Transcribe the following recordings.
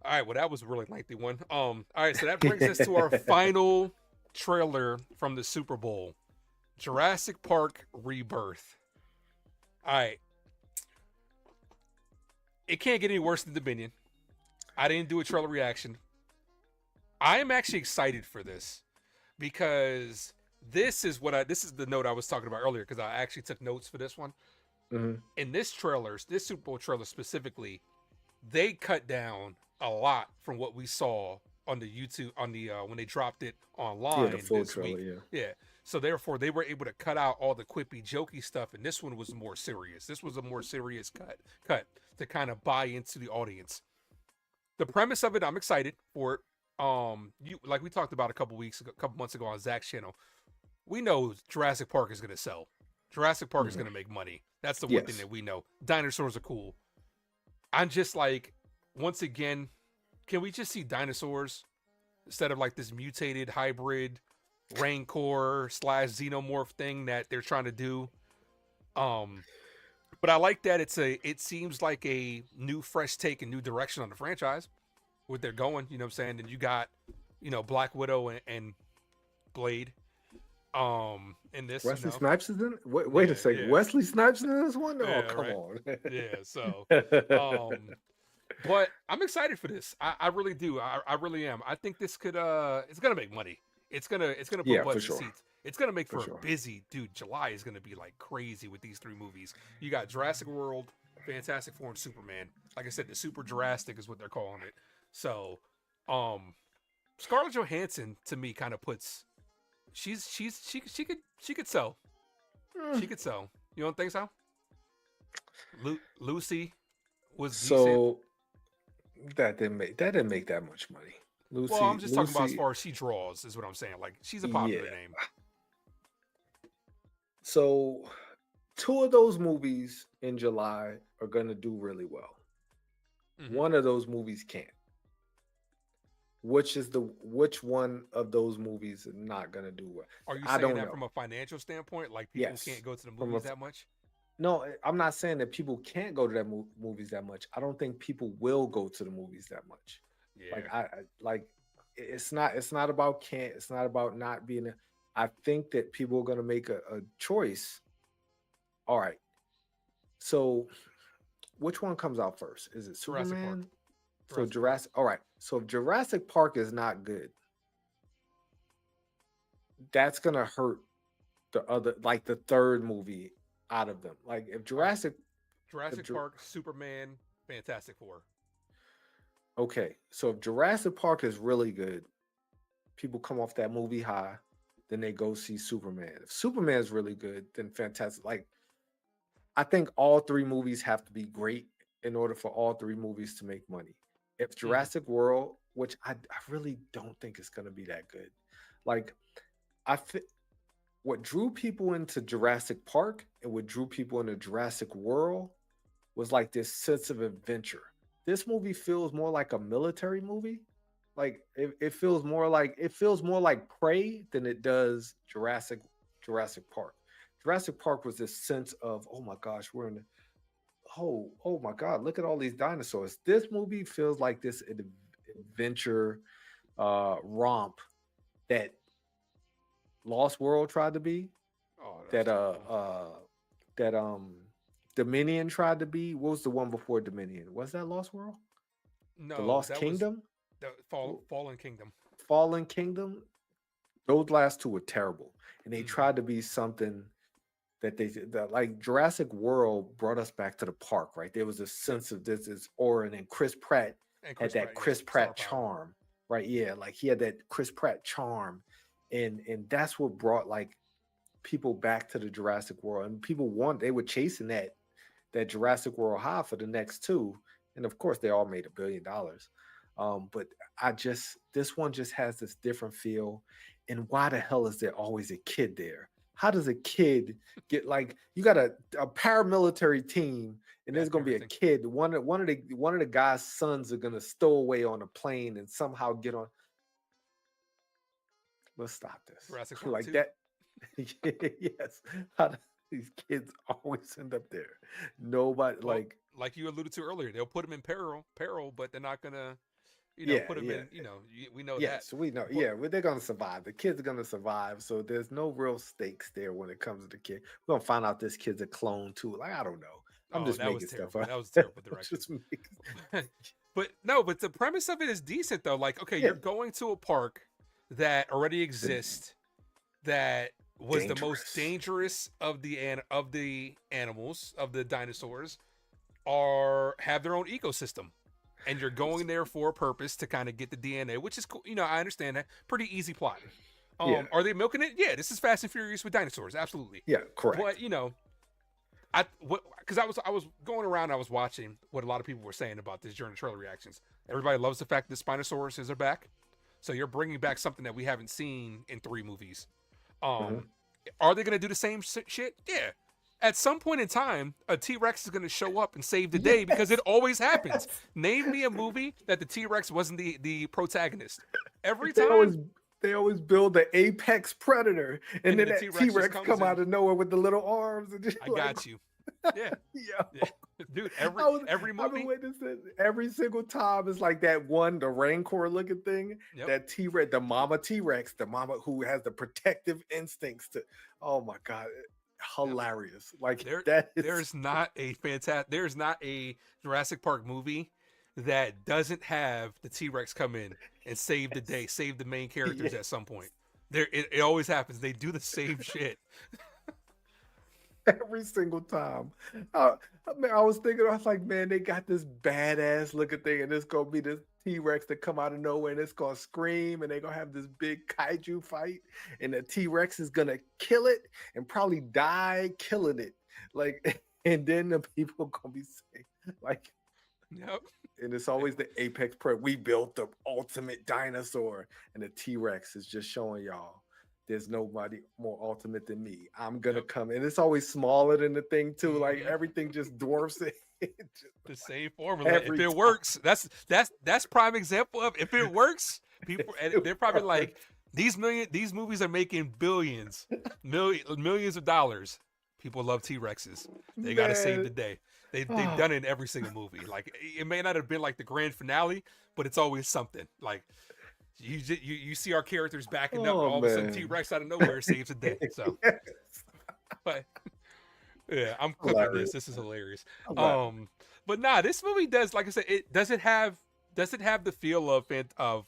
All right, well, that was a really lengthy one. All right, so that brings us to our final trailer from the Super Bowl, Jurassic Park Rebirth. All right, it can't get any worse than Dominion. I didn't do a trailer reaction. I am actually excited for this because this is the note I was talking about earlier because I actually took notes for this one. Hmm. In this trailer, this Super Bowl trailer specifically, they cut down a lot from what we saw on the YouTube on the when they dropped it Yeah, the online full this trailer. week. Yeah. Yeah. So therefore they were able to cut out all the quippy jokey stuff and this one was more serious. This was a more serious cut to kind of buy into the audience. The premise of it, I'm excited for it. You like we talked about a couple months ago on Zach's channel. We know Jurassic Park is gonna sell. Jurassic Park is Hmm. gonna make money. That's the one thing Yes. that we know. Dinosaurs are cool. I'm just like, once again, can we just see dinosaurs instead of like this mutated hybrid rancor slash xenomorph thing that they're trying to do? Um, but I like that it seems like a new fresh take and new direction on the franchise. What they're going, you know what I'm saying? And you got, Black Widow and Blade in this, Wesley Snipes is in it? Wait a Yeah, second. yeah, Wesley Snipes in this one? Oh, yeah, come right. on. Yeah, so but I'm excited for this. I really do. I really am. I think this could it's gonna make money. It's gonna put Yeah, for butts in sure. seats. It's gonna make For for a sure. busy dude. July is gonna be like crazy with these three movies. You got Jurassic World, Fantastic Four, and Superman. Like I said, the Super Jurassic is what they're calling it. So, um, Scarlett Johansson to me kind of puts she could sell. Mm. She could sell. You don't think so? Lucy was decent. So that didn't make that much money. Well, I'm Lucy just talking about as Lucy far as she draws, is what I'm saying. Like she's a popular yeah. name. So two of those movies in July are gonna do really well. Hmm. One of those movies can't. Which one of those movies is not gonna do well? Are you I saying don't that know. from a financial standpoint? Like people Yes. can't go to the From a movies that much? No, I'm not saying that people can't go to that movies that much. I don't think people will go to the movies that much. Like Yeah. like it's not about can't, it's not about not being I think that people are going to make a choice. All right. So which one comes out first? Is it Jurassic Park. Superman? So Jurassic Park. Jurassic. All right. So if Jurassic Park is not good, that's going to hurt the other, like the third movie out of them. Like if All right. Jurassic if Jurassic Park, Superman, Fantastic Four. Okay, so if Jurassic Park is really good, people come off that movie high, then they go see Superman. If Superman is really good, then fantastic. Like I think all three movies have to be great in order for all three movies to make money. If Hmm. Jurassic World, which I really don't think it's going to be that good, like I fi- what drew people into Jurassic Park and what drew people into Jurassic World was like this sense of adventure. This movie feels more like a military movie. Like it feels more like Prey than it does Jurassic Park. Jurassic Park was this sense of, oh my gosh, we're in the, oh my god, look at all these dinosaurs. This movie feels like this adventure romp that Lost World tried to be, Oh, that was that terrible. that Dominion tried to be. What was the one before Dominion? Was that Lost World? The No, Lost that was Kingdom? the Fallen Kingdom. Fallen Kingdom? Those last two were terrible. And they Hmm. tried to be something that like Jurassic World brought us back to the park, right? There was a Yep. sense of this is aura, and Chris Pratt And had Chris that Pratt, yeah, Chris star Pratt power. charm, right? Yeah, like he had that Chris Pratt charm. And that's what brought like people back to the Jurassic World. And they were chasing that Jurassic World high for the next two. And of course, they all made $1 billion. But this one just has this different feel. And why the hell is there always a kid there? How does a kid get like you got a paramilitary team and there's Got gonna be a everything. kid. One of the guy's sons are gonna stow away on a plane and somehow get on. Let's stop this. Jurassic Park Like 2. that. Yes. How do these kids always end up there? Nobody Well, like like you alluded to earlier, they'll put them in peril, but they're not gonna. Yeah, put them yeah. in. We know that. Yes, we know. But Yeah, they're gonna survive. The kids are gonna survive. So there's no real stakes there when it comes to the kid. We're gonna find out this kid's a clone too. Like, I don't know. I'm oh, just that was making stuff terrible. up. That was a terrible I'm direction. just making, But no, but the premise of it is decent though. Like, okay, yeah, you're going to a park that already the exists, that was the most dangerous. dangerous of the animals, of the dinosaurs, are have their own ecosystem. And you're going there for a purpose to kind of get the DNA, which is cool. I understand that. Pretty easy plot. Yeah, Are they milking it? Yeah, this is Fast and Furious with dinosaurs, absolutely. yeah, correct. But because I was going around, I was watching what a lot of people were saying about this during the trailer reactions. Everybody loves the fact that Spinosaurus are back, so you're bringing back something that we haven't seen in 3 movies. Mhm. Are they gonna do the same shit? Yeah. At some point in time, a T-Rex is gonna show up and save the day because it Yes, always happens. yes. Name me a movie that the T-Rex wasn't the protagonist. Every They time, always they always build the apex predator, and and then then the that T-Rex just T-Rex comes come and out of nowhere with the little arms and just I like, got you. Yeah, yeah. yeah. Dude. Every I was, every I've been movie. witnessing every single time. It's like that one, the Rancor looking thing, Yep. that T-Rex, the mama T-Rex, the mama who has the protective instincts to, oh my God, Yep. hilarious. Like There, that is, there's not a Jurassic Park movie that doesn't have the T-Rex come in and save the day, save the main characters yeah, at some point. It always happens. They do the same shit. every single time. I was thinking, I was like, man, they got this badass looking thing, and it's gonna be this T-Rex that come out of nowhere, and it's gonna scream, and they're gonna have this big kaiju fight, and the T-Rex is gonna kill it and probably die killing it. Like, and then the people gonna be saying, like, Yep. and it's always the apex predator. We built the ultimate dinosaur, and the T-Rex is just showing y'all there's nobody more ultimate than me. I'm gonna Yep. come, and it's always smaller than the thing too. Like Mhm. everything just dwarfs it. The same formula. If Every it time. works, that's prime example of if it works. People, and It they're probably like, works. these movies are making millions of dollars. People love T-Rexes. They got to save the Man. day. They've Ah, done it in every single movie. Like, it may not have been like the grand finale, but it's always something. Like, you see our characters backing up, and oh all of a sudden man. T-Rex out of nowhere saves the day. So, Yes. but yeah, I'm clipping this. Hilarious. This is hilarious. I'm laughing. But nah, this movie does, like I said, it doesn't have the feel of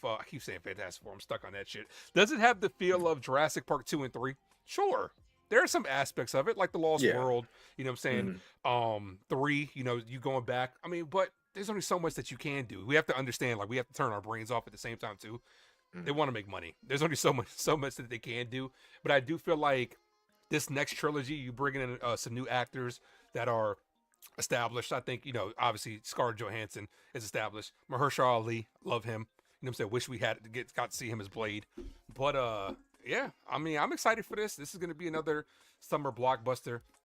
I keep saying Fantastic Four. I'm stuck on that shit. Does it have the feel of Jurassic Park 2 and 3? Sure. There are some aspects of it, like the Lost Yeah. World, you know what I'm saying? Mhm. 3, you going back. I mean, but there's only so much that you can do. We have to understand, like, we have to turn our brains off at the same time too. They Mhm. want to make money. There's only so much that they can do. But I do feel like this next trilogy, you bringing in some new actors that are established. I think, obviously Scarlett Johansson is established. Mahershala Ali, love him. You know what I'm saying? Wish we got to see him as Blade. But yeah, I mean, I'm excited for this. This is going to be another summer blockbuster.